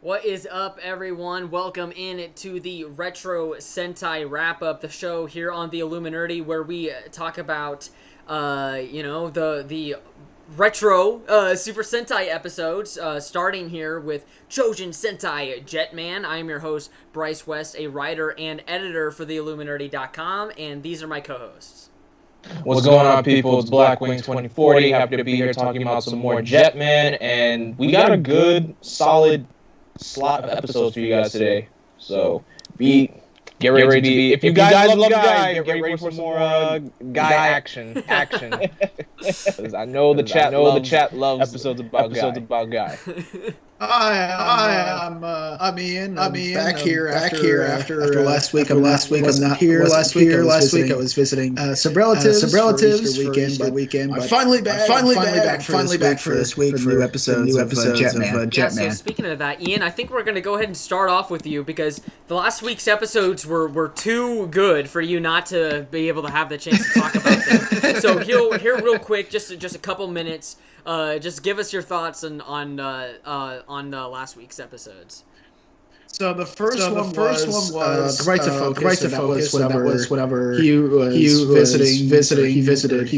What is up, everyone? Welcome in to the Retro Sentai Wrap-Up, the show here on the Illuminerdi, where we talk about, the retro Super Sentai episodes, starting here with Choujin Sentai Jetman. I am your host, Bryce West, a writer and editor for the Illuminerdi.com, and these are my co-hosts. What's going on, people? It's Blackwing 2040. Happy to be here talking about some more Jetman, and we got a good, solid slot of episodes for you guys today. So get ready to be. If you guys love Guy, get ready for some more Guy action. Because I know the chat loves episodes about Guy. Hi, I'm Ian. I'm back here after last week. I'm not here. Last week I was visiting some relatives for Easter weekend. I'm finally back for this week for new episodes of Jetman. Yeah, so speaking of that, Ian, I think we're going to go ahead and start off with you because the last week's episodes were too good for you not to be able to have the chance to talk about them. So here real quick, just a couple minutes. Just give us your thoughts on last week's episodes. So the first one was the right to focus. That was whenever he was visiting. He visited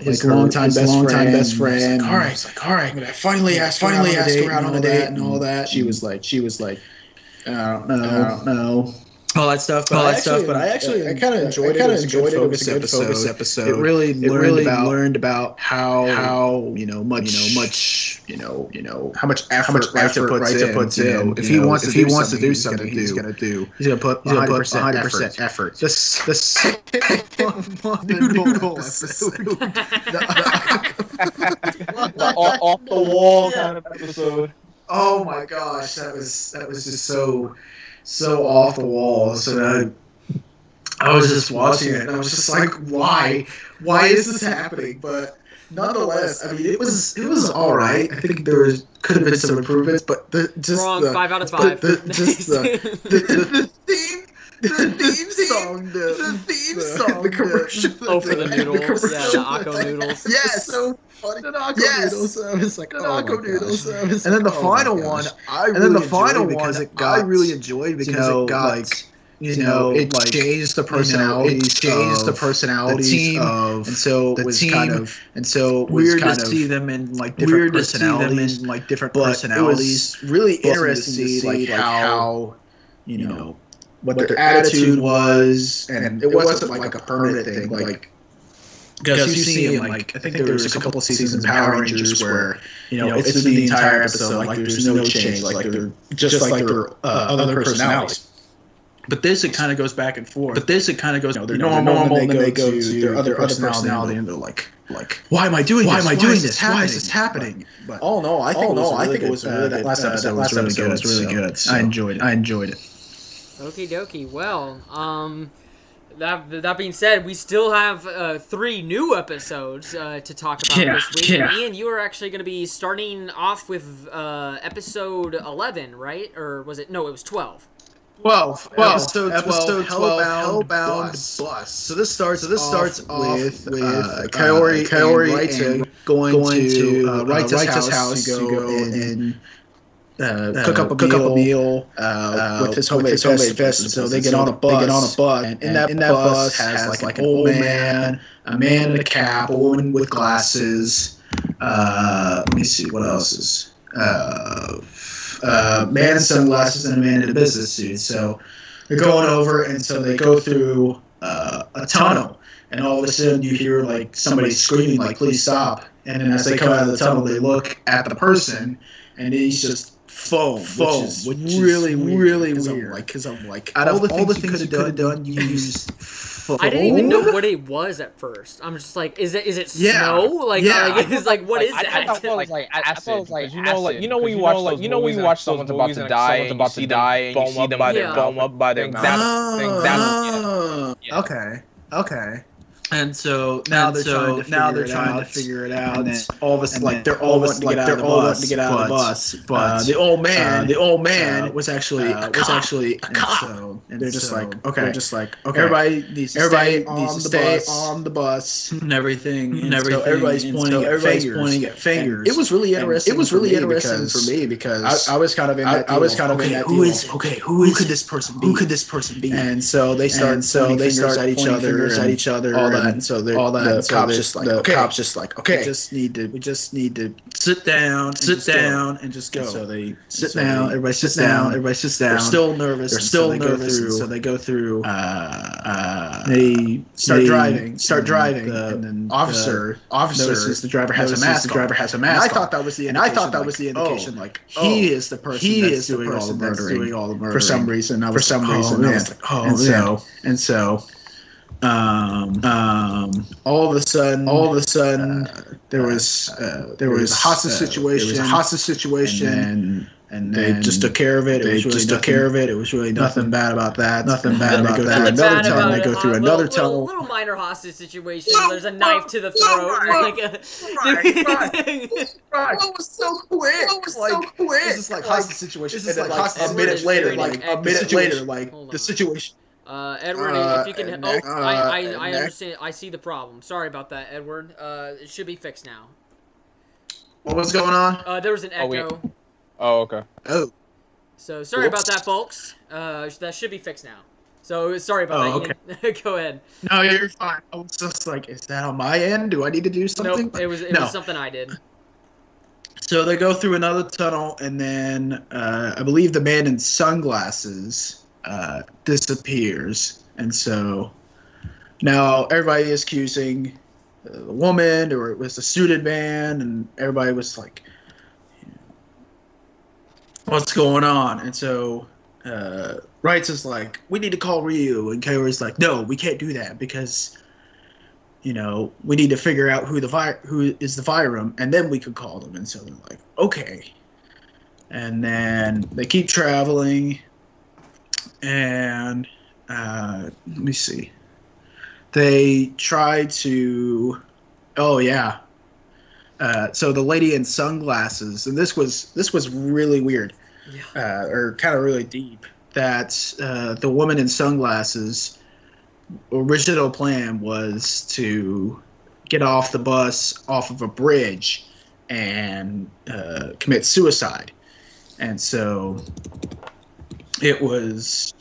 his longtime best friend. All right. I finally asked her out on a date and all that. She was like, no. All that stuff, but I kind of enjoyed it. It was a good focus episode. It really learned about how how much Raita puts in. If he wants to do something, he's gonna put 100% effort. The noodle episode, off the wall kind of episode. Oh my gosh, that was just so off the wall. So I was just watching it, and I was just like, why is this happening? But nonetheless, I mean, it was all right. I think could have been some improvements, but the 5 out of 5. The theme song, the commercial. Oh, for the noodles, yeah, the Akko noodles. Yes, so funny. The Akko noodles. I was like, noodles. And then the final one, I really enjoyed because it got. It changed the personalities. The team, and so it was weird to see them in different personalities. It was really interesting to see how what their attitude was, and it wasn't like a permanent thing. Because you see, I think there was a couple of seasons in Power Rangers where it's the entire episode. There's no change. They're just like their other personalities. But this, it kind of goes back and forth. They're normal, and then they go to their other personality, and they're like, why am I doing this? Why is this happening? But I think it was really that last episode was really good. So I enjoyed it. Okie dokie. Well, that being said, we still have 3 new episodes to talk about this week. Yeah. Ian, you are actually going to be starting off with episode 11, right? Or was it? No, it was 12. 12. Episode 12, Hellbound Bus. So this starts off with Kaori and Raita going to Raita's house to go and cook up a meal with his homemade fest. So they get on a bus. And in that bus has like an old man, a man in a cap, a woman with glasses. Let me see what else is. Man in sunglasses and a man in a business suit. So they're going over, and so they go through a tunnel, and all of a sudden you hear somebody screaming please stop. And then as they come out of the tunnel, they look at the person, and he's just foam, which is really weird. Because I'm like, out of all the things you could have done, you used foam. I didn't even know what it was at first. I'm just like, is it snow? What is that? I thought it was like acid. When you watch someone's about to die, and you see them foam up by their mouth. Okay. And so now they're trying to figure it out. And then all of us they're all wanting to get out of the bus. But the old man was actually a cop. So they're just like, okay, everybody needs to stay on the bus and everything. So everybody's pointing at fingers. And it was really interesting. For me because I was kind of in that. Who could this person be? Who could this person be? And so they start pointing fingers at each other. All that, and so the cop's just like, okay, we just need to sit down and just go. So they sit down, everybody sits down. They're still nervous. So they go through. They start driving, and then officer notices the driver has a mask on. And I thought that was the indication. Like he is the person that's doing all the murdering. For some reason, I was like, and so. All of a sudden, there was a hostage situation. And they just took care of it. It was really nothing bad about that. Nothing bad about that. They go through another tunnel. A little minor hostage situation. There's a knife to the throat. Right. What was so quick? It's just like hostage situation. It's like a minute later, the situation. Edward, if you can. I understand. I see the problem. Sorry about that, Edward. It should be fixed now. What was going on? There was an echo. Oh, okay. Oh. So sorry about that, folks. That should be fixed now. So sorry about that. Okay. Go ahead. No, you're fine. I was just like, is that on my end? Do I need to do something? Nope, it was something I did. So they go through another tunnel, and then I believe the man in sunglasses disappears, and so now everybody is accusing the woman, or it was the suited man, and everybody was like, what's going on? And so Wrights is like, we need to call Ryu, and Kaori's like, no, we can't do that because we need to figure out who is the Vyram, and then we could call them. And so they're like, okay. And then they keep traveling, and let me see. They try to, so the lady in sunglasses, and this was really weird, or kind of really deep. That the woman in sunglasses' original plan was to get off the bus off of a bridge and commit suicide, and so it was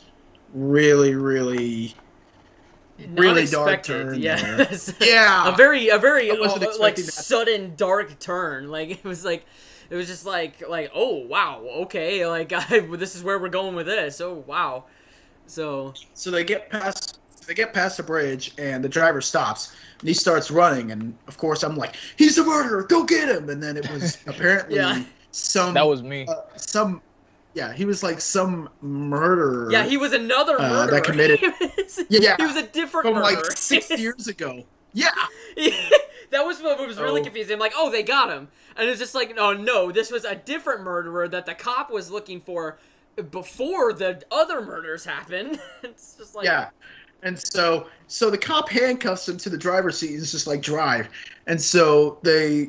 really, really. Really dark turn. Yes. Yeah. a very sudden dark turn. Like it was just like oh wow, okay, this is where we're going with this. Oh wow. So they get past the bridge, and the driver stops, and he starts running, and of course I'm like, he's the murderer, go get him. And then it was apparently that was me. He was like some murderer. Yeah, he was another murderer. That committed. He was a different from murderer. Like 6 years ago. Yeah. That was what was really confusing. I'm like, oh, they got him. And it's just like, no, this was a different murderer that the cop was looking for before the other murders happened. It's just like... Yeah. And so the cop handcuffs him to the driver's seat and is just like, drive. And so they're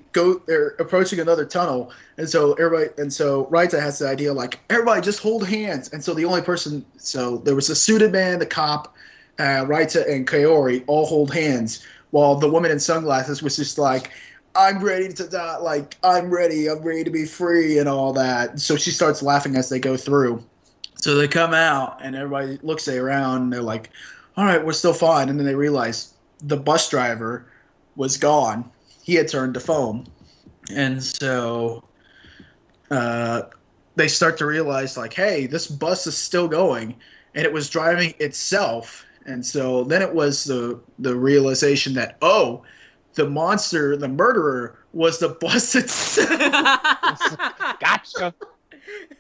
approaching another tunnel. And so Raita has the idea, like, everybody just hold hands. And so the only person, so there was a suited man, the cop, Raita and Kaori all hold hands, while the woman in sunglasses was just like, I'm ready to die. Like, I'm ready to be free and all that. So she starts laughing as they go through. So they come out and everybody looks around and they're like, all right, we're still fine. And then they realize the bus driver was gone. He had turned to foam. And so they start to realize, like, hey, this bus is still going. And it was driving itself. And so then it was the realization that, oh, the monster, the murderer, was the bus itself. Gotcha.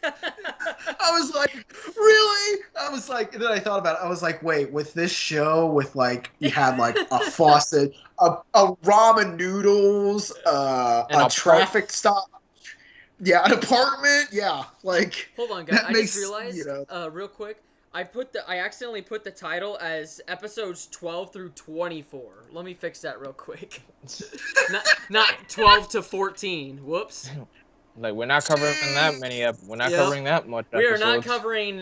I was like, really? I was like, and then I thought about it. I was like, wait, with this show, with like, you had like a faucet, a ramen noodles, a traffic stop. Yeah, an apartment. Yeah, like. Hold on, guys. I just realized, real quick, I accidentally put the title as episodes 12 through 24. Let me fix that real quick. not 12 to 14. Whoops. Like, we're not covering that many we're not Yep. covering that much We are episodes. not covering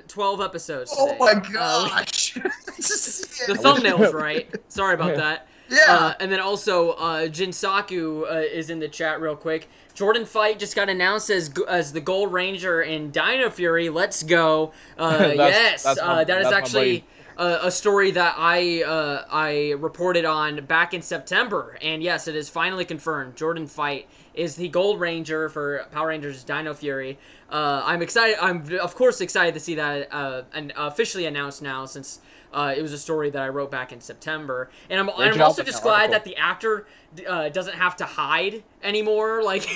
12 episodes today. Oh my gosh! The thumbnail's right. Sorry about that. Yeah. And then also, Jinsaku is in the chat real quick. Jordan Fight just got announced as the Gold Ranger in Dino Fury. Let's go. Yes, that is actually a story that I reported on back in September. And yes, it is finally confirmed. Jordan Fight is the Gold Ranger for Power Rangers Dino Fury. I'm excited. I'm of course excited to see that and officially announced now, since it was a story that I wrote back in September. And I'm also just glad that the actor doesn't have to hide anymore. Like,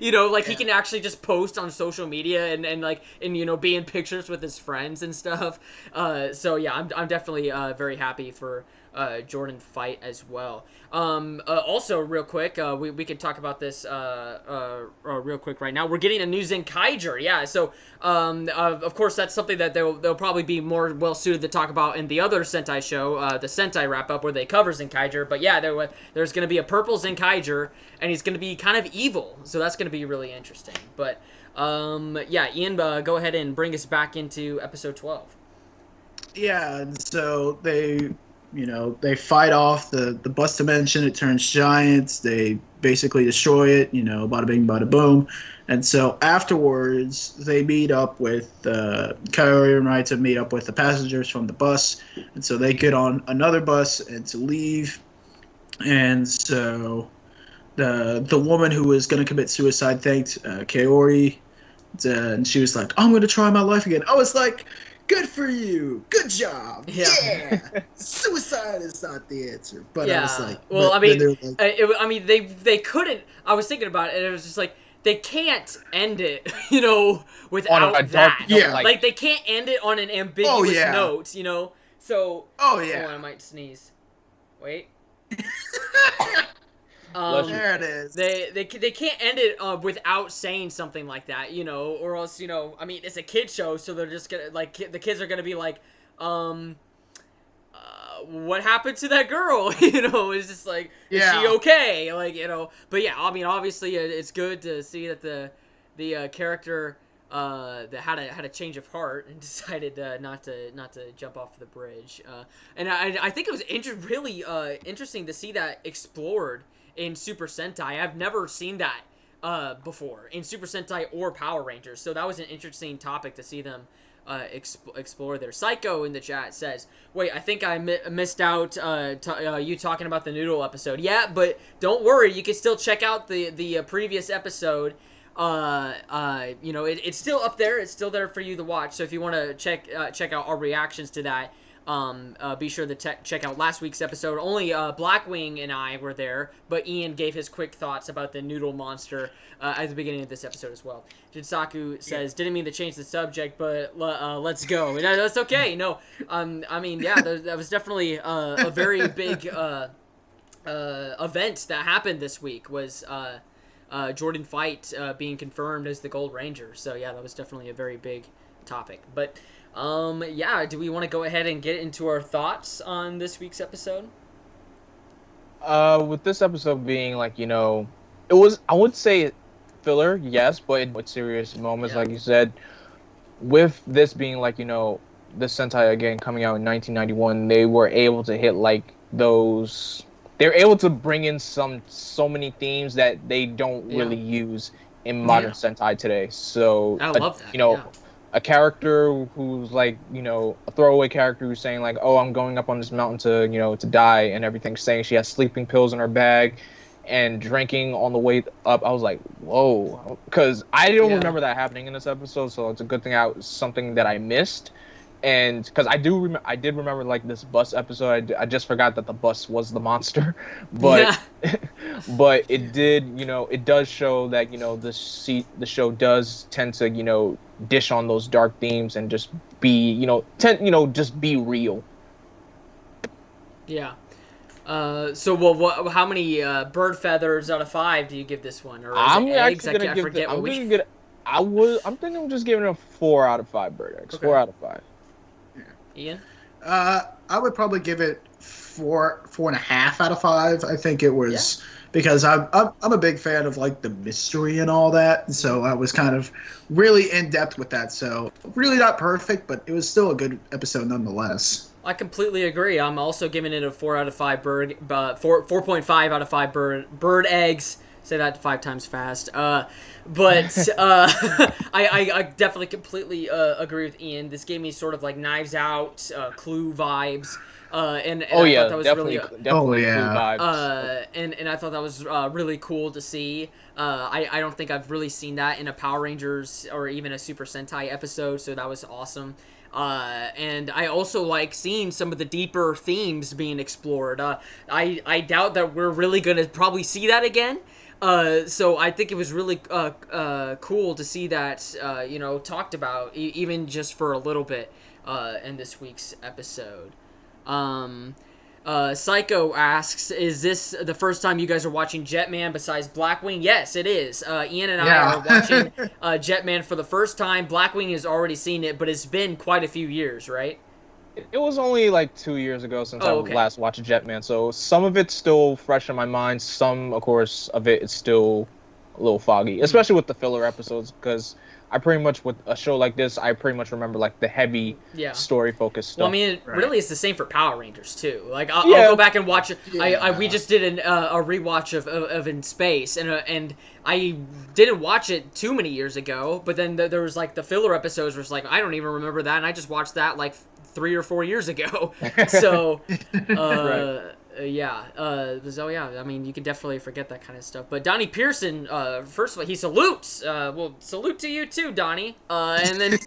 you know, like he can actually just post on social media and you know, be in pictures with his friends and stuff. So yeah, I'm definitely very happy for Jordan Fight as well. Also, real quick, we could talk about this real quick right now. We're getting a new Zenkaiger, yeah. So, of course, that's something that they'll probably be more well suited to talk about in the other Sentai show, the Sentai wrap up, where they cover Zenkaiger. But yeah, there's going to be a purple Zenkaiger, and he's going to be kind of evil. So that's going to be really interesting. But yeah, Ian, go ahead and bring us back into episode 12. Yeah, and so they fight off the bus dimension. It turns giants. They basically destroy it. You know, bada bing, bada boom. And so afterwards, they meet up with Kaori and Raita meet up with the passengers from the bus, and so they get on another bus and to leave. And so the woman who was going to commit suicide thanked Kaori, and she was like, "I'm going to try my life again." I was like, good for you. Good job. Yeah. Suicide is not the answer. But yeah. I was like, well, I mean, they couldn't. I was thinking about it, and it was just like, they can't end it, you know, without that. Yeah. Like, they can't end it on an ambiguous note, you know. So. Oh yeah. Oh, I might sneeze. Wait. There it is. They can't end it without saying something like that, you know, or else, you know, I mean, it's a kid show, so they're just gonna, like, the kids are gonna be like, what happened to that girl? You know, it's just like, is she okay? Like, you know, but yeah, I mean, obviously, it's good to see that the character that had a change of heart and decided not to jump off the bridge, and I think it was really interesting to see that explored in Super Sentai. I've never seen that before in Super Sentai or Power Rangers, so that was an interesting topic to see them explore there. Psycho in the chat says, "Wait, I think I missed out you talking about the Noodle episode." Yeah, but don't worry, you can still check out the previous episode. You know, it's still up there. It's still there for you to watch. So if you want to check out our reactions to that, be sure to check out last week's episode. Only Blackwing and I were there, but Ian gave his quick thoughts about the noodle monster at the beginning of this episode as well. Jinsaku says, didn't mean to change the subject, but let's go. And that's okay. No, I mean, yeah, that was definitely a very big event that happened this week, was Jordan Fight being confirmed as the Gold Ranger. So yeah, that was definitely a very big topic. But yeah, do we want to go ahead and get into our thoughts on this week's episode? With this episode being, like, you know, it was, I would say filler, yes, but with serious moments, like you said. With this being, like, you know, the Sentai again coming out in 1991, they were able to hit, like, those. They're able to bring in so many themes that they don't really use in modern Sentai today. So I love that. You know, a character who's, like, you know, a throwaway character who's saying, like, oh, I'm going up on this mountain to, you know, to die and everything, saying she has sleeping pills in her bag and drinking on the way up. I was like, whoa, because I don't remember that happening in this episode, so it's a good thing something that I missed. And because I did remember, like, this bus episode. I just forgot that the bus was the monster, but but it did, you know, it does show that, you know, the show does tend to, you know, dish on those dark themes and just be, you know, just be real. Yeah. So, well, how many bird feathers out of 5 do you give this one? Or is I'm it eggs? actually gonna give I'm thinking I'm just giving it a 4 out of 5 bird eggs. Okay. 4 out of 5. Ian? I would probably give it 4.5 out of 5. I think it was because I'm a big fan of like the mystery and all that, so I was kind of really in depth with that. So really not perfect, but it was still a good episode nonetheless. I completely agree. I'm also giving it a 4 out of 5 bird, 4.5 out of 5 bird eggs. Say that 5 times fast. But I definitely completely agree with Ian. This gave me sort of like Knives Out, Clue vibes. And I thought that was definitely, really definitely Oh, Clue yeah. vibes. and I thought that was really cool to see. I don't think I've really seen that in a Power Rangers or even a Super Sentai episode, so that was awesome. And I also like seeing some of the deeper themes being explored. I doubt that we're really gonna probably see that again. So I think it was really cool to see that talked about even just for a little bit in this week's episode. Um, Psycho asks, "Is this the first time you guys are watching Jetman besides Blackwing?" Yes, it is. Ian and I are watching Jetman for the first time. Blackwing has already seen it, but it's been quite a few years, right? It was only like 2 years ago since I Oh, okay. last watched Jetman, so some of it's still fresh in my mind. Some, of course, of it is still a little foggy, especially with the filler episodes. Because I pretty much, with a show like this, I pretty much remember like the heavy Yeah. story-focused Well, I stuff. mean, it Right. really is the same for Power Rangers too. Like, I'll Yeah. go back and watch it. Yeah. We just did a rewatch of In Space, and I didn't watch it too many years ago. But then there was like the filler episodes, where it's like I don't even remember that, and I just watched that like 3 or 4 years ago. So, yeah. So yeah, I mean, you can definitely forget that kind of stuff. But Donnie Pearson, first of all, he salutes. Well, salute to you too, Donnie. And then,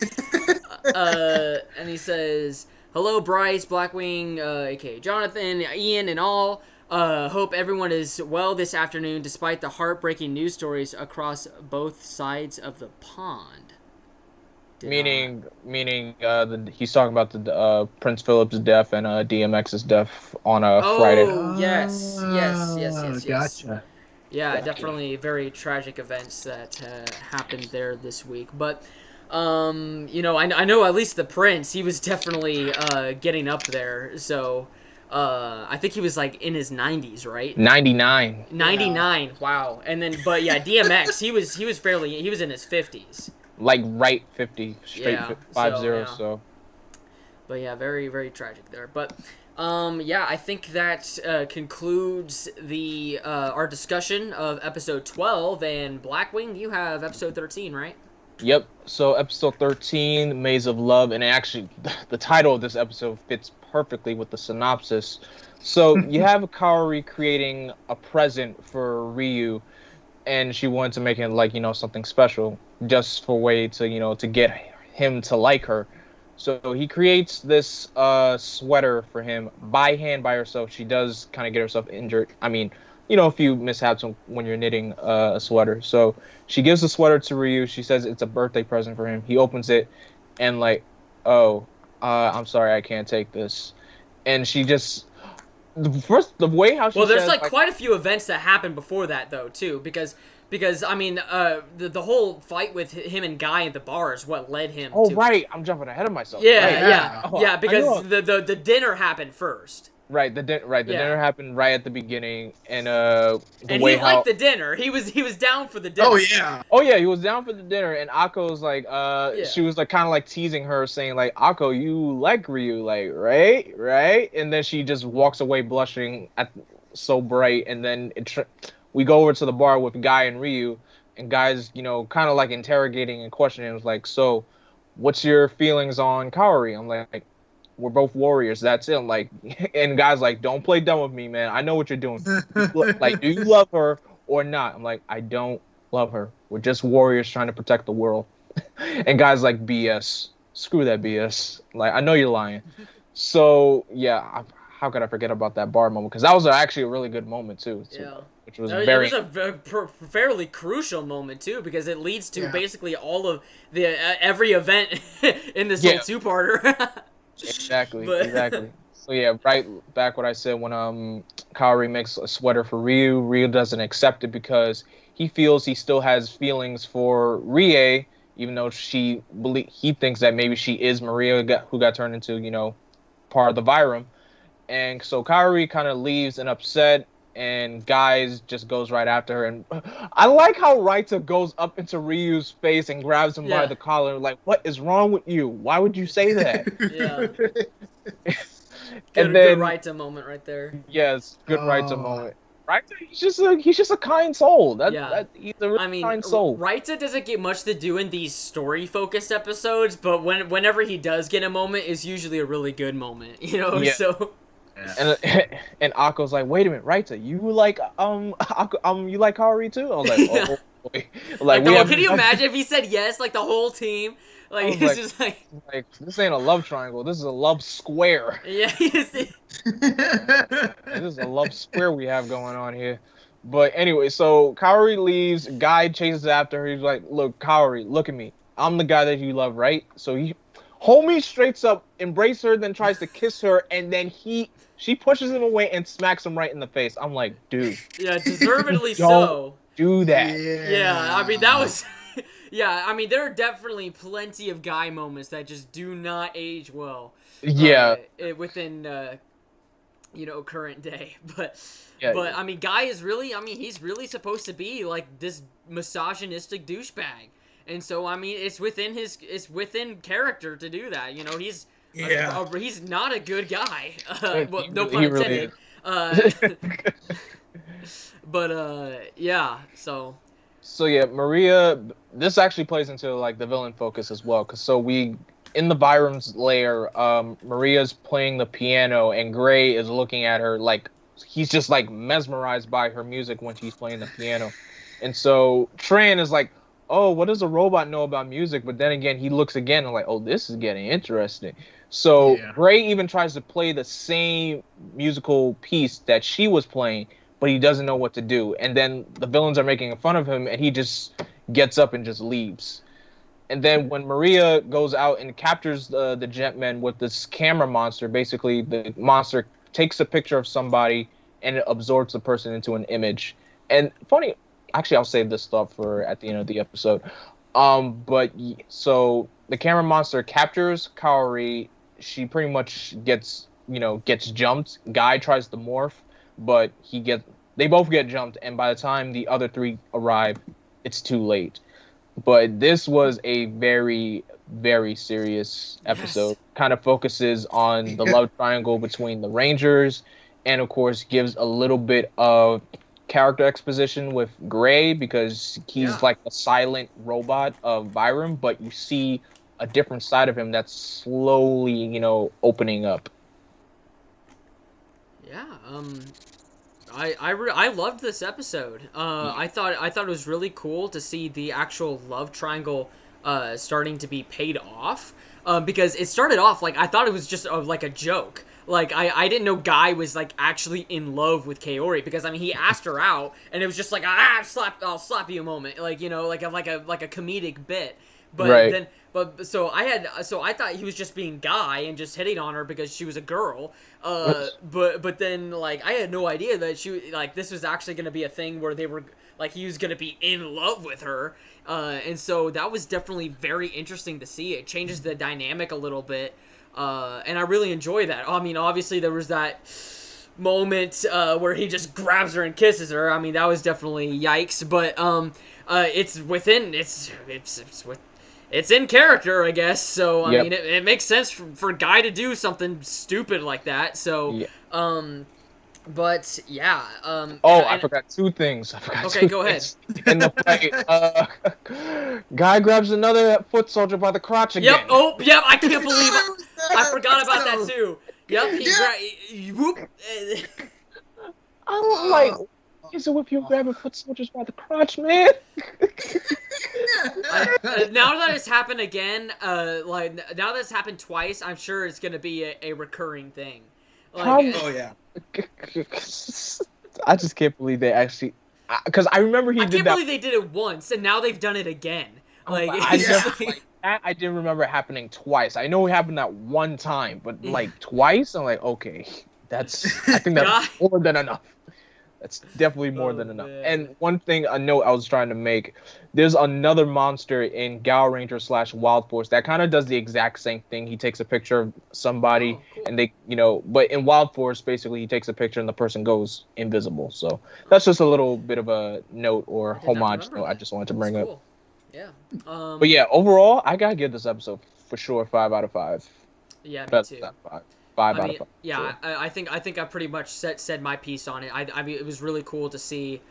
and he says, "Hello, Bryce, Blackwing, aka Jonathan, Ian, and all. Hope everyone is well this afternoon, despite the heartbreaking news stories across both sides of the pond." Meaning, he's talking about the Prince Philip's death and DMX's death on a Friday. Oh, yes. Gotcha. Yeah, Gotcha. definitely very tragic events that happened there this week. But, I know at least the Prince, he was definitely getting up there. So, I think he was like in his 90s, right? 99, 99. Wow. And then, but yeah, DMX, he was in his 50s. like right 50, straight Yeah, 50. yeah. So But yeah, very, very tragic there. But yeah, I think that concludes the our discussion of episode 12. And Blackwing, you have episode 13, right? Yep. So episode 13, Maze of Love, and actually the title of this episode fits perfectly with the synopsis. So you have Kaori creating a present for Ryu, and she wanted to make it like, something special, just for way to, to get him to like her. So he creates this sweater for him by hand by herself. She does kind of get herself injured. I mean, a few mishaps when you're knitting a sweater. So she gives the sweater to Ryu. She says it's a birthday present for him. He opens it and like, oh, I'm sorry, I can't take this. And she just the way how she Well, there's says, like quite a few events that happened before that though too, because I mean, the whole fight with him and Guy at the bar is what led him. Oh to... right, I'm jumping ahead of myself. Yeah, right. yeah, Oh, yeah. Because the dinner happened first. Right, the dinner happened right at the beginning, and and he liked the dinner. He was down for the dinner. Oh yeah, he was down for the dinner, and Akko was like, she was like kind of like teasing her, saying like, Akko, you like Ryu, like right, and then she just walks away blushing so bright, and then we go over to the bar with Guy and Ryu, and Guy's kind of like interrogating and questioning. It was like, so, what's your feelings on Kaori? I'm like, we're both warriors. That's it. I'm like, and Guy's like, don't play dumb with me, man. I know what you're doing. Like, do you love her or not? I'm like, I don't love her. We're just warriors trying to protect the world. And Guy's like, BS. Screw that BS. Like, I know you're lying. So yeah, how could I forget about that bar moment? Because that was actually a really good moment too. Yeah. Which was It was a fairly crucial moment too, because it leads to basically all of the every event in this whole two-parter. Exactly. So yeah, right back what I said when Kaori makes a sweater for Ryu. Ryu doesn't accept it because he feels he still has feelings for Rie, even though he thinks that maybe she is Maria who got turned into, part of the Vyram. And so Kaori kind of leaves and upset, and Guys just goes right after her. And I like how Raita goes up into Ryu's face and grabs him by the collar, like, what is wrong with you? Why would you say that? Yeah. And good Raita moment right there. Yes, good Raita moment. Raita, he's just a kind soul. He's a really kind soul. Raita doesn't get much to do in these story-focused episodes, but whenever he does get a moment, it's usually a really good moment, Yeah. So. And Akko's like, wait a minute, Raita, you like you like Kaori too? I was like, oh boy. Can you imagine if he said yes, like the whole team? Like it's just like this ain't a love triangle, this is a love square. Yeah, this is a love square we have going on here. But anyway, so Kaori leaves, Guy chases after her. He's like, look, Kaori, look at me. I'm the guy that you love, right? So homie straights up, embrace her, then tries to kiss her, and then she pushes him away and smacks him right in the face. I'm like, dude. Yeah, deservedly so. Do that. Yeah, I mean, that was... Yeah, I mean, there are definitely plenty of Guy moments that just do not age well. Yeah. Within, current day. But Yeah. I mean, Guy is really... I mean, he's really supposed to be, like, this misogynistic douchebag. And so, I mean, it's within character to do that. He's he's not a good guy. Well, no pun intended. But yeah. So yeah, Maria. This actually plays into like the villain focus as well, because in the Vyram's lair, Maria's playing the piano, and Gray is looking at her like he's just like mesmerized by her music when she's playing the piano, and so Tran is like, oh, what does a robot know about music? But then again, he looks again and like, oh, this is getting interesting. So Gray even tries to play the same musical piece that she was playing, but he doesn't know what to do. And then the villains are making fun of him, and he just gets up and just leaves. And then when Maria goes out and captures the Jetman with this camera monster, basically the monster takes a picture of somebody and it absorbs the person into an image. And funny... Actually, I'll save this thought for at the end of the episode. But so the camera monster captures Kaori. She pretty much gets jumped. Guy tries to morph, but they both get jumped. And by the time the other three arrive, it's too late. But this was a very, very serious episode. Yes. Kind of focuses on the love triangle between the Rangers, and of course gives a little bit of character exposition with Gray, because he's like a silent robot of Vyram, but you see a different side of him that's slowly, opening up. Yeah, I loved this episode. I thought it was really cool to see the actual love triangle starting to be paid off, because it started off like I thought it was just like a joke. Like, I didn't know Guy was, like, actually in love with Kaori, because, I mean, he asked her out, and it was just like, I'll slap you a moment, like, like a comedic bit. But so I thought he was just being Guy and just hitting on her because she was a girl. But then, like, I had no idea that this was actually going to be a thing where they were, like, he was going to be in love with her. And so that was definitely very interesting to see. It changes the dynamic a little bit. And I really enjoy that. I mean, obviously there was that moment where he just grabs her and kisses her. I mean, that was definitely yikes. But it's in character, I guess. So I mean, it makes sense for Guy to do something stupid like that. So But yeah. I forgot two things. Go ahead. In the fight, Guy grabs another foot soldier by the crotch again. Yep. Oh, yep. I can't believe it. I forgot about that too. Yep. Whoop. I'm like, is it with you grabbing foot soldiers by the crotch, man? Now that it's happened again, now that it's happened twice, I'm sure it's gonna be a recurring thing. Oh yeah. I just can't believe they actually, because I remember he did that. I can't believe they did it once, and now they've done it again. I didn't remember it happening twice. I know it happened that one time, but like twice, I'm like, okay, I think that's more than enough. It's definitely more than enough. Man. And one thing, a note I was trying to make, there's another monster in Gal Ranger / Wild Force that kind of does the exact same thing. He takes a picture of somebody, Cool. and they, but in Wild Force, basically, he takes a picture and the person goes invisible. So that's just a little bit of a note or homage note I just wanted to bring up. Yeah. But yeah, overall, I gotta give this episode for sure 5 out of 5. Yeah, me Best too. 5 out of 5. Yeah, sure. I think I pretty much said my piece on it. I mean, it was really cool to see,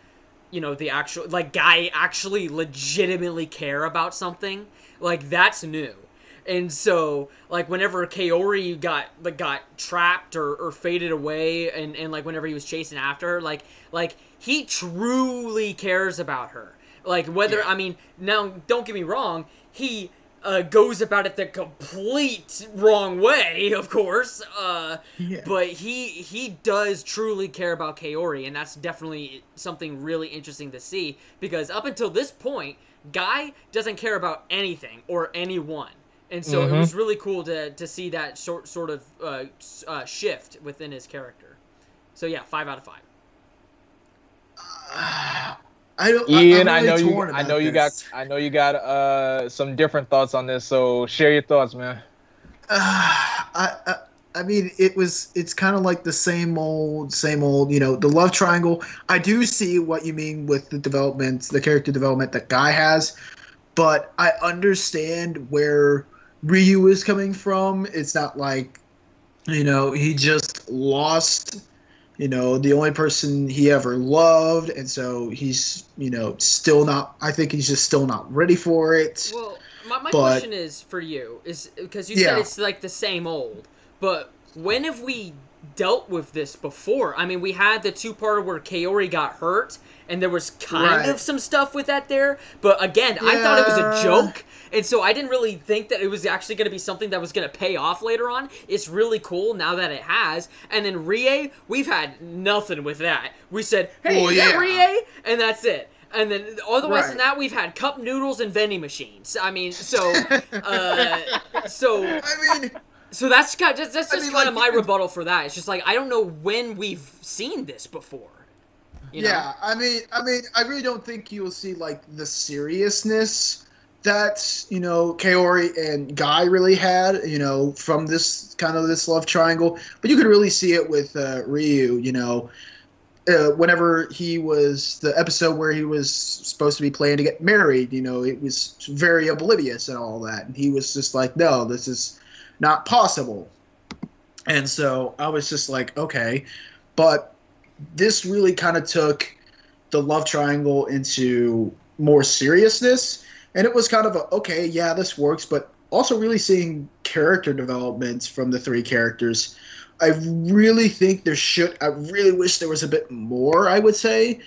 the actual Guy actually legitimately care about something. Like that's new. And so, whenever Kaori got trapped or faded away, and whenever he was chasing after her, he truly cares about her. I mean, now don't get me wrong, he goes about it the complete wrong way, of course. But he does truly care about Kaori, and that's definitely something really interesting to see, because up until this point, Guy doesn't care about anything or anyone. And so it was really cool to see that sort of shift within his character. So yeah, 5 out of 5. Ian, I'm really I know you got some different thoughts on this. So share your thoughts, man. I mean, it's kind of like the same old, the love triangle. I do see what you mean with the character development that Guy has, but I understand where Ryu is coming from. It's not like, he just lost, the only person he ever loved, and so he's, still not. I think he's just still not ready for it. Well, my question is for you is because you said it's like the same old, but when have we dealt with this before? I mean, we had the 2-parter where Kaori got hurt, and there was kind of some stuff with that there, but again, I thought it was a joke, and so I didn't really think that it was actually going to be something that was going to pay off later on. It's really cool now that it has. And then Rie, we've had nothing with that. We said, hey, is that Rie? And that's it. And then otherwise than that, we've had cup noodles and vending machines. I mean, so so that's kind of my rebuttal for that. It's just I don't know when we've seen this before. You know? I mean, I really don't think you'll see the seriousness that Kaori and Guy really had, from this love triangle. But you could really see it with Ryu. Whenever he was the episode where he was supposed to be planning to get married, it was very oblivious and all that, and he was just like, no, this is not possible. And so I was just like, okay, but this really kind of took the love triangle into more seriousness, and it was kind of okay, yeah, this works, but also really seeing character developments from the 3 characters. I really think I really wish there was a bit more, I would say,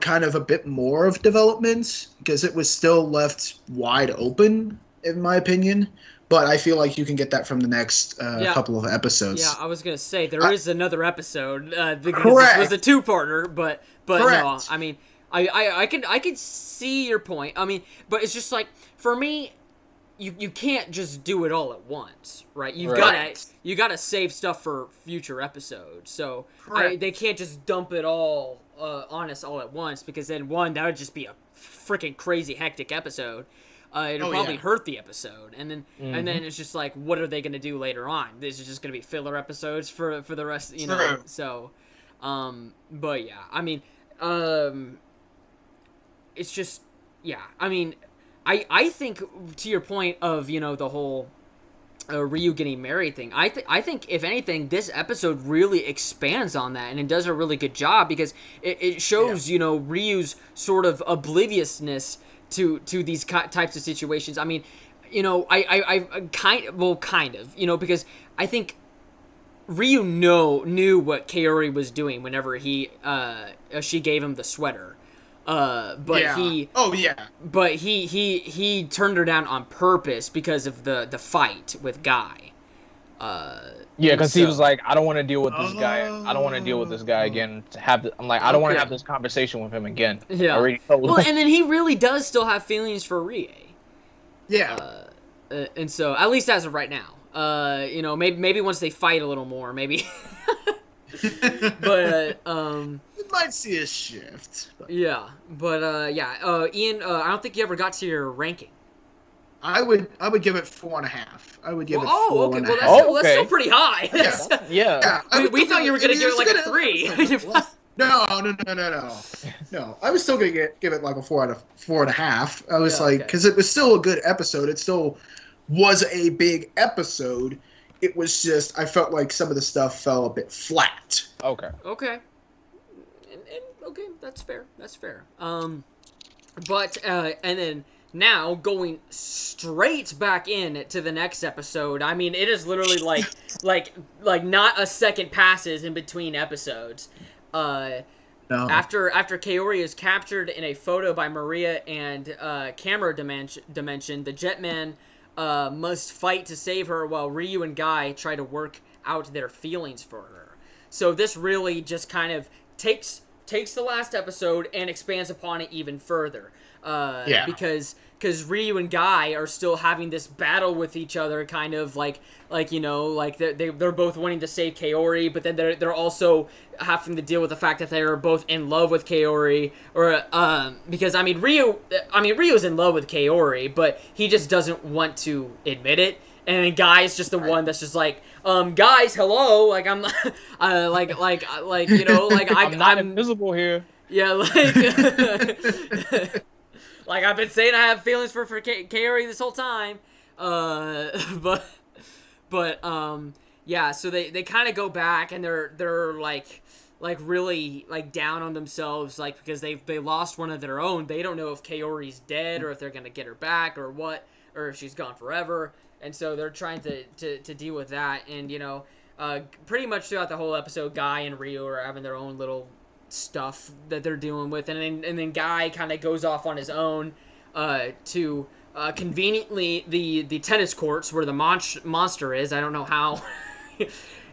kind of a bit more of development, because it was still left wide open, in my opinion. But I feel like you can get that from the next couple of episodes. Yeah, I was gonna say there is another episode because this was a 2-parter, but no, I mean, I can see your point. I mean, but it's just for me, you can't just do it all at once, right? You gotta save stuff for future episodes. So they can't just dump it all on us all at once, because then that would just be a freaking crazy hectic episode. It'll probably hurt the episode, and then it's just what are they gonna do later on? This is just gonna be filler episodes for the rest, So, but yeah, I mean, it's just I mean, I think to your point of the whole Ryu getting married thing, I think if anything, this episode really expands on that, and it does a really good job, because it shows Ryu's sort of obliviousness to these types of situations. I mean, I kind of, because I think Ryu knew what Kaori was doing whenever she gave him the sweater. But he turned her down on purpose because of the fight with Guy. Because he was like, I don't want to deal with this guy. I don't want to deal with this guy again. I don't want to have this conversation with him again. Yeah. Well, and then he really does still have feelings for Rie. Yeah. And so, at least as of right now, maybe once they fight a little more, maybe. But might see a shift. But Yeah, but Ian, I don't think you ever got to your ranking. I would give it 4.5. I would give it Oh, four okay. and a Well, half. that's still pretty high. Yeah. Yeah. We thought you were gonna give it like a 3. No. I was still gonna give it like a 4.5. I was okay. because it was still a good episode. It still was a big episode. It was just I felt like some of the stuff fell a bit flat. Okay. Okay. Okay, that's fair. That's fair. But and then now going straight back in to the next episode. I mean, it is literally like not a second passes in between episodes. No. After Kaori is captured in a photo by Maria and Camera Dimension, the Jetman must fight to save her while Ryu and Gai try to work out their feelings for her. So this really just kind of takes the last episode and expands upon it even further. Because Ryu and Gai are still having this battle with each other, kind of like they're both wanting to save Kaori, but then they're also having to deal with the fact that they're both in love with Kaori, or because Ryu's in love with Kaori, but he just doesn't want to admit it. And then Guy's just the one that's just like, guys, hello, like I'm, I'm not invisible here. Yeah, like I've been saying, I have feelings for Kaori this whole time, yeah. So they kind of go back and they're like really like down on themselves, like because they lost one of their own. They don't know if Kaori's dead or if they're gonna get her back or what, or if she's gone forever. And so they're trying to deal with that. And, pretty much throughout the whole episode, Guy and Ryu are having their own little stuff that they're dealing with. And then Guy kind of goes off on his own to conveniently the tennis courts where the monster is. I don't know how.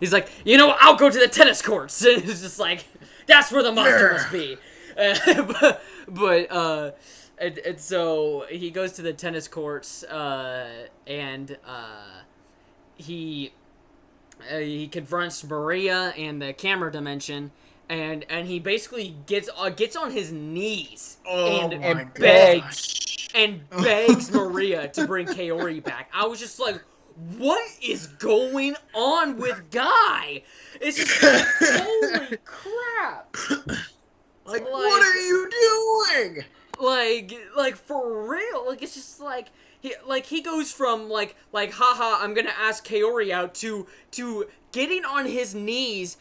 He's like, I'll go to the tennis courts. And it's just like, that's where the monster must be. And so he goes to the tennis courts, and he confronts Maria and the camera dimension, and he basically gets on his knees and begs Maria to bring Kaori back. I was just like, what is going on with Guy? It's just like, holy crap! Like, what are you doing? Like for real, like it's just like he goes from like haha I'm gonna ask Kaori out to getting on his knees,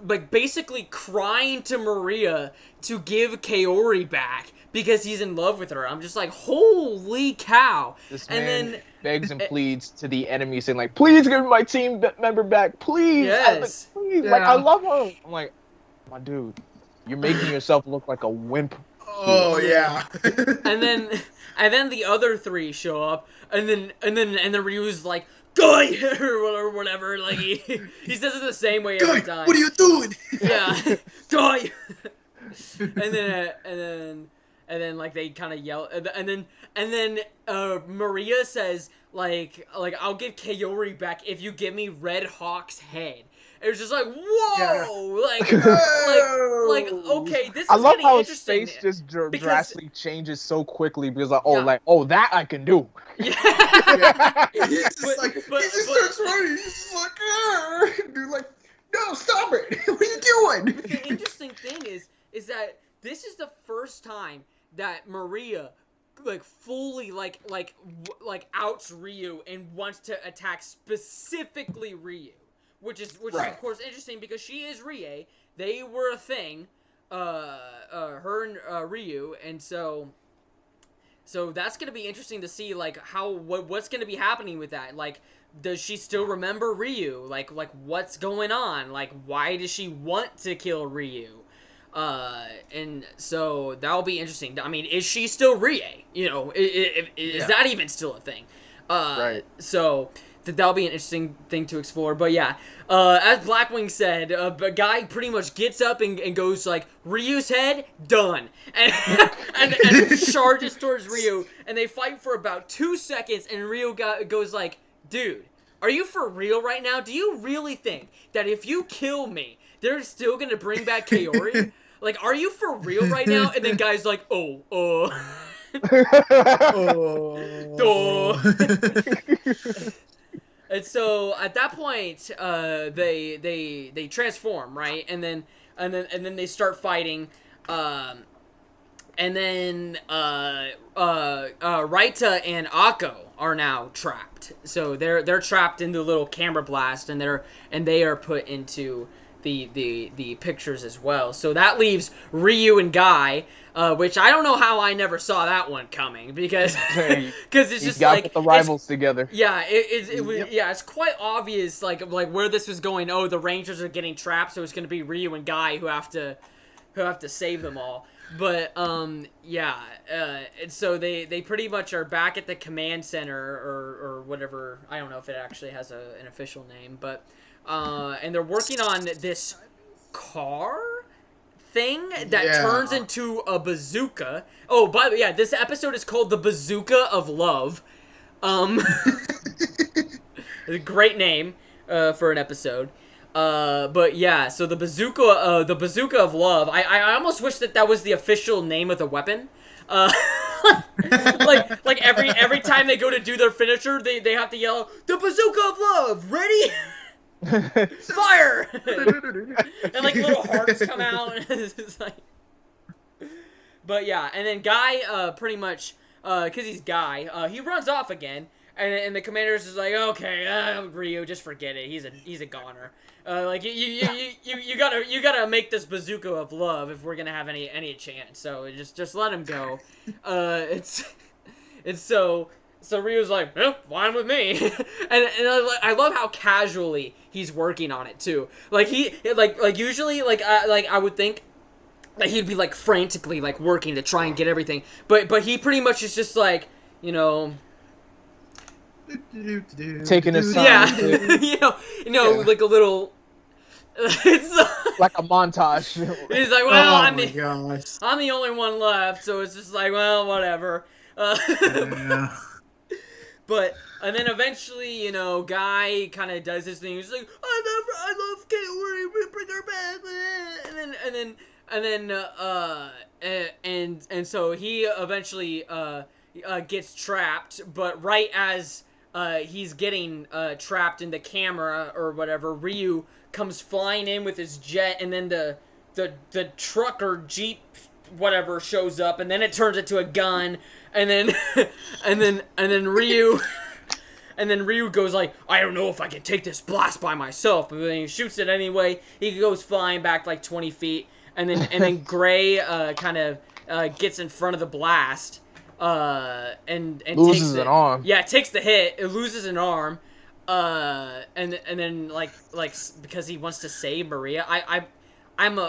like basically crying to Maria to give Kaori back because he's in love with her. I'm just like, holy cow! This and man then begs and pleads to the enemy, saying like, please give me my team member back, please. Yes. Please. Yeah. Like I love her. I'm like, my dude, you're making yourself look like a wimp. Oh yeah. and then the other three show up, and then Ryu's like, Guy or whatever. Like he says it the same way every time. What are you doing? Yeah, Guy. and then like they kind of yell, and then Maria says like I'll give Kaori back if you give me Red Hawk's head. It was just like, whoa, like, okay, this is I love getting how interesting. his face just drastically changes so quickly because that I can do. Yeah. He just starts running. He's just like, dude, like, no, stop it! What are you doing? The interesting thing is that this is the first time that Maria like fully like outs Ryu and wants to attack specifically Ryu. Which is of course interesting because she is Rie. They were a thing, her and Ryu, and so that's gonna be interesting to see like what's gonna be happening with that. Like, does she still remember Ryu? Like what's going on? Like, why does she want to kill Ryu? And so that'll be interesting. I mean, is she still Rie? Is that even still a thing? Right. So that'll be an interesting thing to explore. But yeah, as Blackwing said, a guy pretty much gets up and goes like, Ryu's head, done. And charges towards Ryu, and they fight for about 2 seconds, and Ryu goes like, dude, are you for real right now? Do you really think that if you kill me, they're still going to bring back Kaori? like, are you for real right now? And then Guy's like, oh, And so at that point, they transform, right? And then they start fighting. And then Raita and Akko are now trapped. So they're trapped in the little camera blast, and they are put into the pictures as well. So that leaves Ryu and Gai, which I don't know how I never saw that one coming, because it's just got like put the rivals together. Yeah, it was, yeah, it's quite obvious like where this was going. Oh, the Rangers are getting trapped, so it's going to be Ryu and Gai who have to save them all. But yeah, and so they pretty much are back at the command center or whatever. I don't know if it actually has an official name, but and they're working on this car thing that turns into a bazooka. Oh, by the way, yeah, this episode is called the Bazooka of Love. A great name for an episode. But yeah, so the Bazooka of Love. I almost wish that was the official name of the weapon. Like every time they go to do their finisher, they have to yell, "The Bazooka of Love, ready, fire!" And like little hearts come out. It's like, but yeah, and then Guy pretty much because he's Guy, he runs off again. And the commander's is like, okay, Ryu, just forget it. He's a goner. Like you gotta make this Bazooka of Love if we're gonna have any chance. So just let him go. It's so Ryu's like, fine with me. and I love how casually he's working on it too. Like he like usually like I would think that he'd be like frantically like working to try and get everything, but he pretty much is just like, you know, taking his time. Yeah, like a little. It's like a montage. He's like, well, I'm the only one left, so it's just like, well, whatever. Yeah. But and then eventually, Guy kind of does his thing. He's like, I love Kaori, bring her back, and so he eventually gets trapped, but right as he's getting trapped in the camera or whatever, Ryu comes flying in with his jet, and then the truck or jeep whatever shows up, and then it turns into a gun, and then and then Ryu goes like, I don't know if I can take this blast by myself, but then he shoots it anyway. He goes flying back like 20 feet, and then Gray kind of gets in front of the blast. And loses an arm. Yeah, takes the hit. It loses an arm. And then like because he wants to save Maria. I'm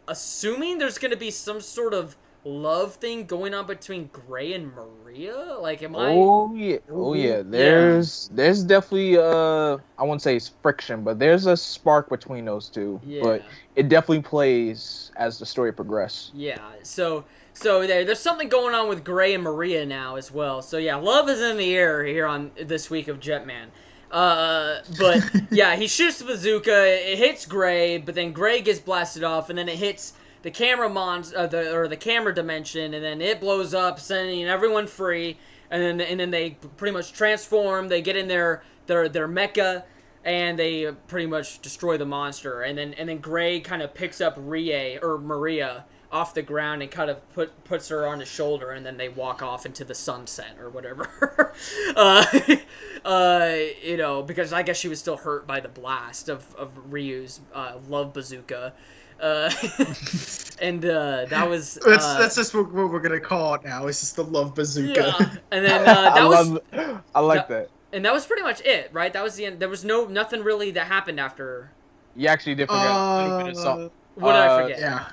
assuming there's gonna be some sort of love thing going on between Gray and Maria. Like, am I? Oh yeah. There's definitely I wouldn't say it's friction, but there's a spark between those two. Yeah. But it definitely plays as the story progresses. Yeah. So there's something going on with Gray and Maria now as well. So yeah, love is in the air here on this week of Jetman. But yeah, he shoots the bazooka. It hits Gray, but then Gray gets blasted off, and then it hits the camera the camera dimension, and then it blows up, sending everyone free. And then they pretty much transform. They get in their mecha, and they pretty much destroy the monster. And then Gray kind of picks up Maria off the ground and kind of puts her on his shoulder, and then they walk off into the sunset or whatever. Because I guess she was still hurt by the blast of Ryu's love bazooka. And that was that's just what we're gonna call it now. It's just the love bazooka. Yeah. And then I like that. And that was pretty much it, right? That was the end. There was nothing really that happened after. You actually did forget a little bit of something. What did I forget? Yeah.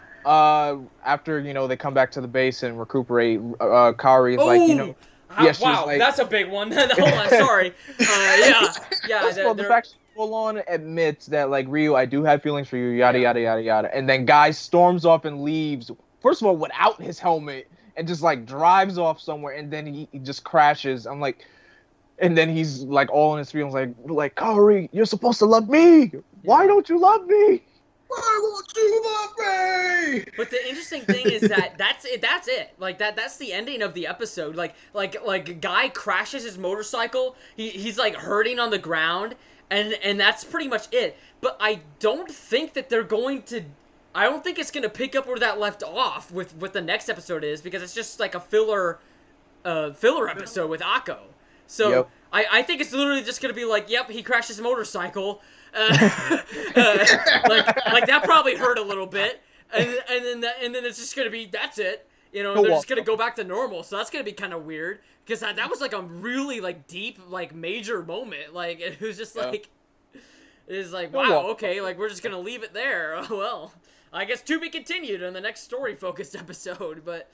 After they come back to the base and recuperate, Kaori is like, wow, like, that's a big one. Hold on, sorry. Yeah. First of all, the fact she full on admits that, like, Ryu, I do have feelings for you, yada yada yada yada, and then Guy storms off and leaves. First of all, without his helmet, and just like drives off somewhere, and then he just crashes. I'm like, and then he's like all in his feelings, like Kaori, you're supposed to love me. Why don't you love me? I want you love me. But the interesting thing is that that's it. That's it. Like that's the ending of the episode. Like Guy crashes his motorcycle. He's like hurting on the ground, and that's pretty much it. But I don't think that they're going to. I don't think it's going to pick up where that left off with what the next episode is, because it's just like a filler episode with Akko. So Yep. I think it's literally just going to be like, yep, he crashed his motorcycle. Like that probably hurt a little bit, and then it's just gonna be that's it, you know. They're just gonna go back to normal, so that's gonna be kind of weird, because that was like a really like deep like major moment. Like it was just like it's like wow, okay, like we're just gonna leave it there. Well, I guess to be continued in the next story focused episode, but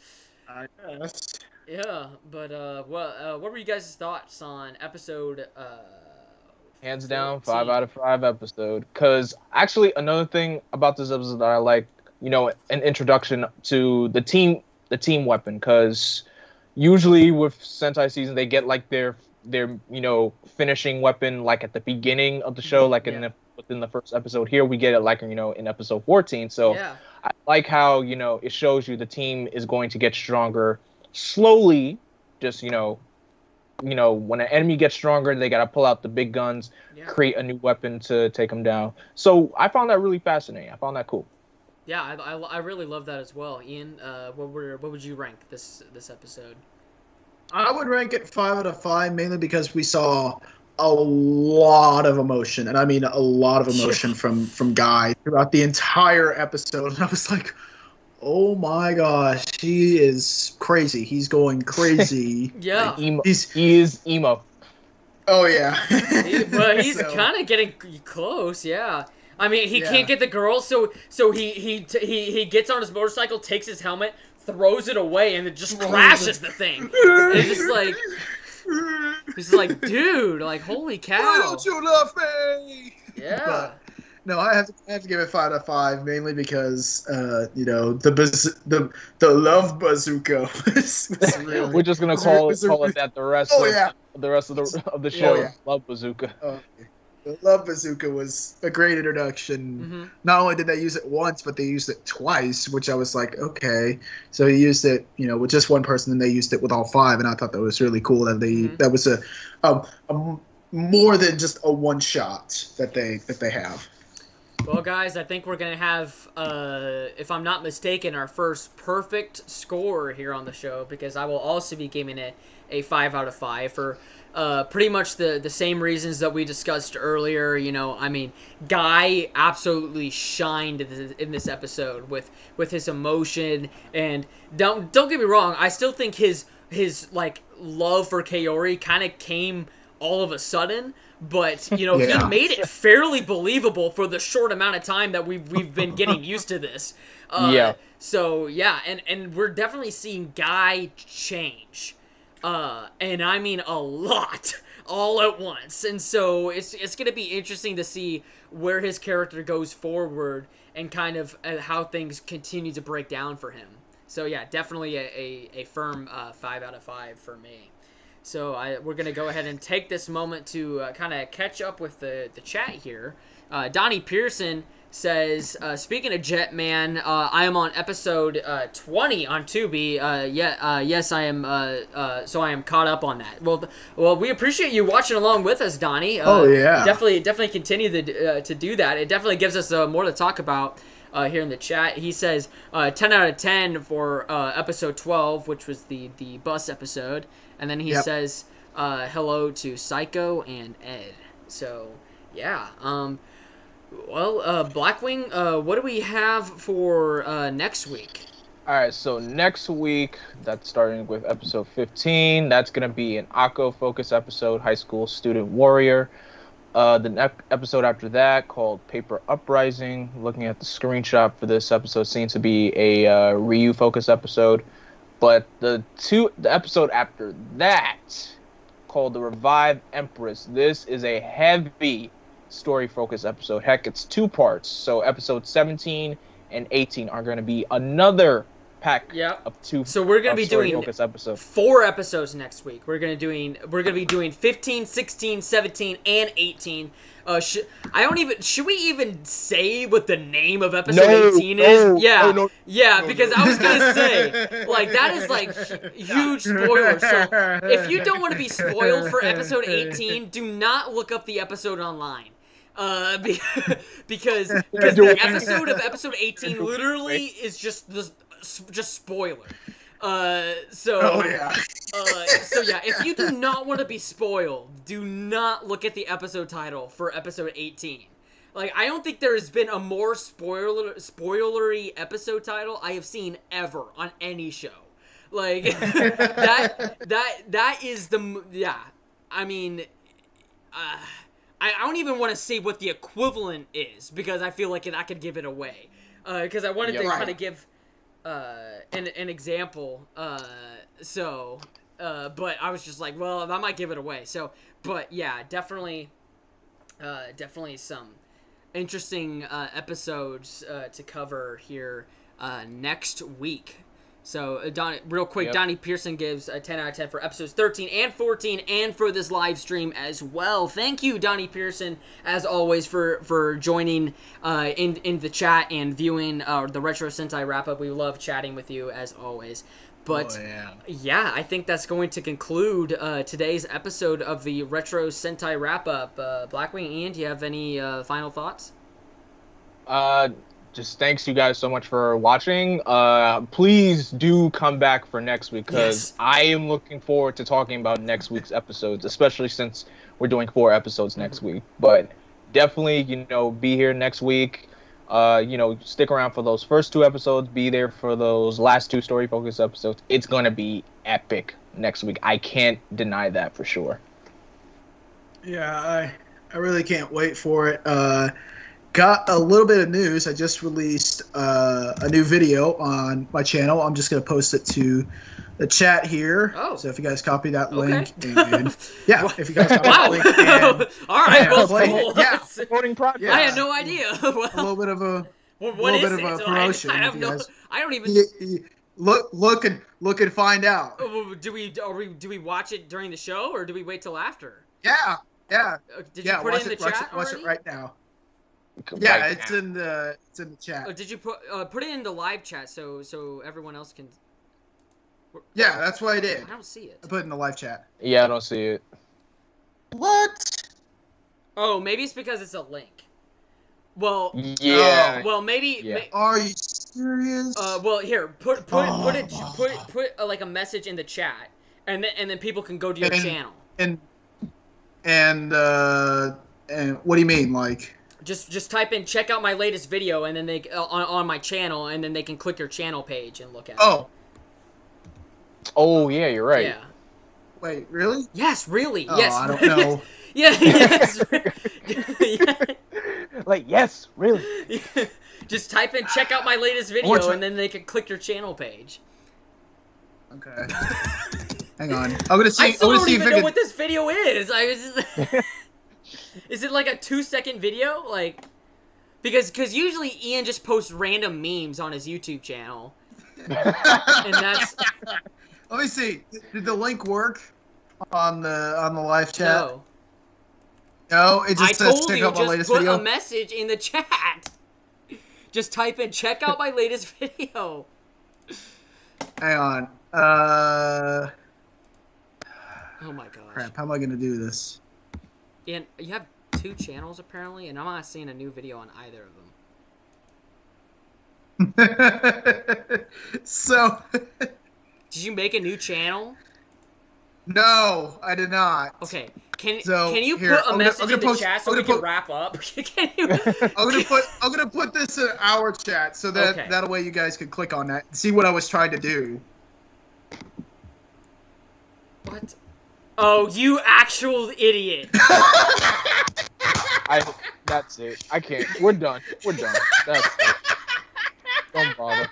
I guess. yeah, but what were you guys' thoughts on episode Hands down, 14? 5 out of 5 episode. Because actually, another thing about this episode that I like, you know, an introduction to the team weapon. Because usually with Sentai season, they get like their you know, finishing weapon like at the beginning of the show, like within the first episode. Here we get it like, you know, in episode 14. So Yeah. I like how, you know, it shows you the team is going to get stronger slowly. Just you know, when an enemy gets stronger, they got to pull out the big guns, create a new weapon to take them down. So I found that really fascinating. I found that cool. Yeah, I really love that as well. Ian, what would you rank this episode? I would rank it 5 out of 5, mainly because we saw a lot of emotion, and I mean a lot of emotion from Guy throughout the entire episode. And I was like, oh my gosh, he is crazy. He's going crazy. Yeah. Like, he is emo. Oh yeah. But he's kind of getting close. Yeah. I mean, he can't get the girl, so he gets on his motorcycle, takes his helmet, throws it away, and it just crashes the thing. It's just like, he's like, dude, like, holy cow! Why don't you love me? Yeah. But, no, I have to give it 5 out of 5, mainly because you know, the love bazooka was really, we're just gonna call it that the rest of the show. Oh, yeah. Love bazooka. The love bazooka was a great introduction. Mm-hmm. Not only did they use it once, but they used it twice, which I was like, okay. So he used it, you know, with just one person, and they used it with all 5, and I thought that was really cool that that was a more than just a one shot that they have. Well, guys, I think we're gonna have, if I'm not mistaken, our first perfect score here on the show, because I will also be giving it a 5 out of 5 for pretty much the same reasons that we discussed earlier. You know, I mean, Guy absolutely shined in this episode with his emotion, and don't get me wrong, I still think his like love for Kaori kind of came all of a sudden, but you know, he made it fairly believable for the short amount of time that we've been getting used to this. So yeah, and we're definitely seeing Guy change. And I mean a lot, all at once. And so it's going to be interesting to see where his character goes forward, and kind of how things continue to break down for him. So yeah, definitely a firm 5 out of 5 for me. So we're going to go ahead and take this moment to kind of catch up with the chat here. Donnie Pearson says, speaking of Jetman, I am on episode 20 on Tubi. Yes, I am. So I am caught up on that. Well, we appreciate you watching along with us, Donnie. Definitely continue to do that. It definitely gives us more to talk about here in the chat. He says 10 out of 10 for episode 12, which was the bus episode, and then he says hello to Psycho and Ed. So yeah. Well, Blackwing, what do we have for next week? All right, so next week, that's starting with episode 15. That's going to be an Akko focus episode, High School Student Warrior. The episode after that, called Paper Uprising. Looking at the screenshot for this episode, seems to be a Ryu focus episode. But the episode after that, called The Revived Empress. This is a heavy story focus episode. Heck, it's 2 parts. So episodes 17 and 18 are going to be another pack Yep. of 2. So we're gonna be doing focus episodes. 4 episodes next week. We're gonna be doing 15, 16, 17, and 18. Should we even say what the name of episode 18 is? Yeah, no. Because I was gonna say, like, that is like huge spoiler. So if you don't want to be spoiled for episode 18, do not look up the episode online. Because the episode of episode 18 literally is just spoiler. So yeah, if you do not want to be spoiled, do not look at the episode title for episode 18. Like, I don't think there has been a more spoilery episode title I have seen ever on any show. Like, that is the, yeah, I mean, I don't even want to say what the equivalent is, because I feel like I could give it away. Because I wanted to kind of give an example. But I was just like, well, I might give it away. So, but yeah, definitely some interesting episodes to cover here next week. So, real quick, Donnie Pearson gives a 10 out of 10 for episodes 13 and 14 and for this live stream as well. Thank you, Donnie Pearson, as always, for joining in the chat and viewing the Retro Sentai wrap-up. We love chatting with you, as always. But, yeah, I think that's going to conclude today's episode of the Retro Sentai wrap-up. Blackwing, Ian, do you have any final thoughts? Just thanks you guys so much for watching. Please do come back for next week, because I am looking forward to talking about next week's episodes, especially since we're doing 4 episodes next week. But definitely, be here next week. Stick around for those first 2 episodes. Be there for those last 2 story focus episodes. It's gonna be epic next week. I can't deny that for sure. Yeah, I really can't wait for it. Got a little bit of news. I just released a new video on my channel. I'm just going to post it to the chat here. Oh. So if you guys copy that link. And, yeah, if you guys copy that link. And, all right. Cool. Yeah. I had no idea. A little bit of a promotion. I have no. I don't even. Look and find out. Do we watch it during the show, or do we wait till after? Yeah. Did you put it in the chat watch already? it right now. Yeah, it's in the chat. Oh, did you put it in the live chat so everyone else can? Yeah, that's what I did. I don't see it. I put it in the live chat. Yeah, I don't see it. What? Oh, maybe it's because it's a link. Well, yeah. Well, maybe. Yeah. Are you serious? Well, here, put like a message in the chat, and then people can go to your channel. And what do you mean, like? Just type in check out my latest video, and then they on my channel, and then they can click your channel page and look at it. Oh yeah, you're right. Yeah. Wait, really? Yes, really. Oh, yes. I don't know. Yes. Like, yes, really. Just type in check out my latest video, and then they can click your channel page. Okay. Hang on. I'm gonna see. I still don't even know what this video is. Is it like a 2-second video? Like, because usually Ian just posts random memes on his YouTube channel, and that's. Let me see. Did the link work on the live chat? No, it just says check out my latest video. Put a message in the chat. Just type in check out my latest video. Hang on. Oh my gosh. Crap, how am I gonna do this? And you have 2 channels apparently, and I'm not seeing a new video on either of them. So. Did you make a new channel? No, I did not. Okay. Can you put a message in the chat so we can wrap up? I'm gonna put this in our chat so that that way you guys can click on that and see what I was trying to do. What? Oh, you actual idiot! That's it. I can't. We're done. That's it. Don't bother.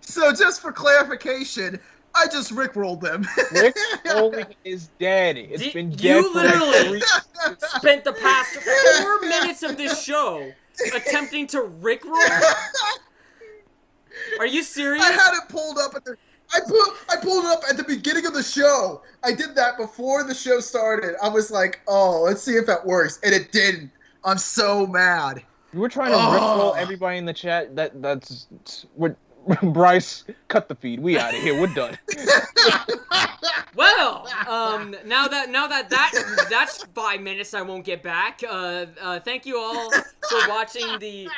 So just for clarification, I just rickrolled them. Rickrolling is dead. It's been dead. You literally spent the past 4 minutes of this show attempting to rickroll. Are you serious? I had it pulled up I pulled it up at the beginning of the show. I did that before the show started. I was like, oh, let's see if that works, and it didn't. I'm so mad. You were trying to rickroll everybody in the chat. We're Bryce, cut the feed. We out of here. We're done. Well, now that that's 5 minutes I won't get back. Thank you all for watching the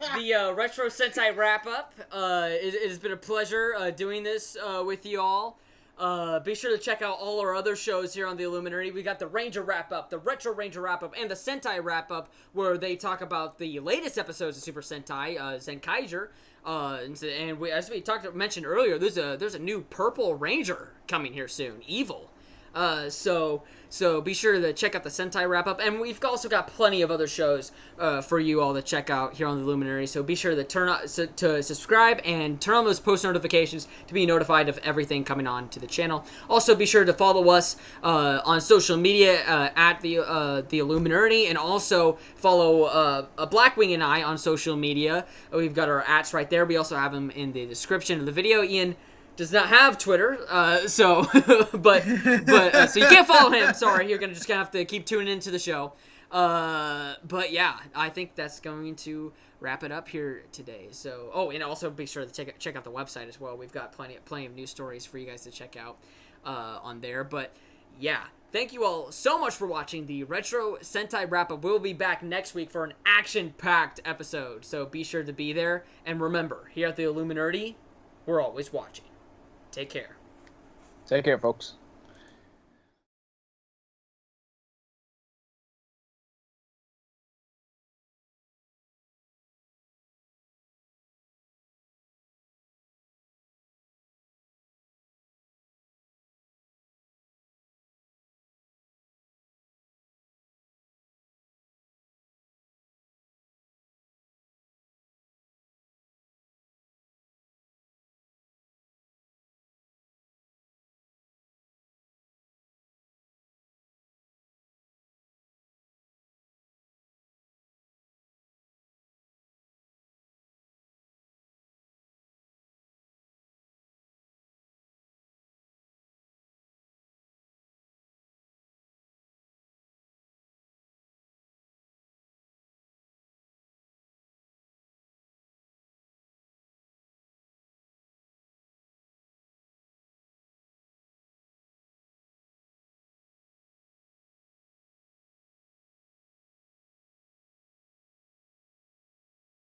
Retro Sentai wrap up. It has been a pleasure doing this with you all. Be sure to check out all our other shows here on the Illuminerdi. We got the Ranger wrap up, the Retro Ranger wrap up, and the Sentai wrap up, where they talk about the latest episodes of Super Sentai, Zenkaiger. And we, as we mentioned earlier, there's a new Purple Ranger coming here soon, Evil. So be sure to check out the Sentai wrap up, and we've also got plenty of other shows for you all to check out here on the Illuminary. So be sure to subscribe and turn on those post notifications to be notified of everything coming on to the channel. Also, be sure to follow us on social media at the Illuminati, and also follow Blackwing and I on social media. We've got our ats right there. We also have them in the description of the video. Ian does not have Twitter, so but so you can't follow him. Sorry, you're gonna have to keep tuning into the show. But yeah, I think that's going to wrap it up here today. So, oh, and also be sure to check out the website as well. We've got plenty of news stories for you guys to check out on there. But yeah, thank you all so much for watching the Retro Sentai wrap up. We'll be back next week for an action-packed episode. So be sure to be there, and remember, here at the Illuminerdi, we're always watching. Take care. Take care, folks.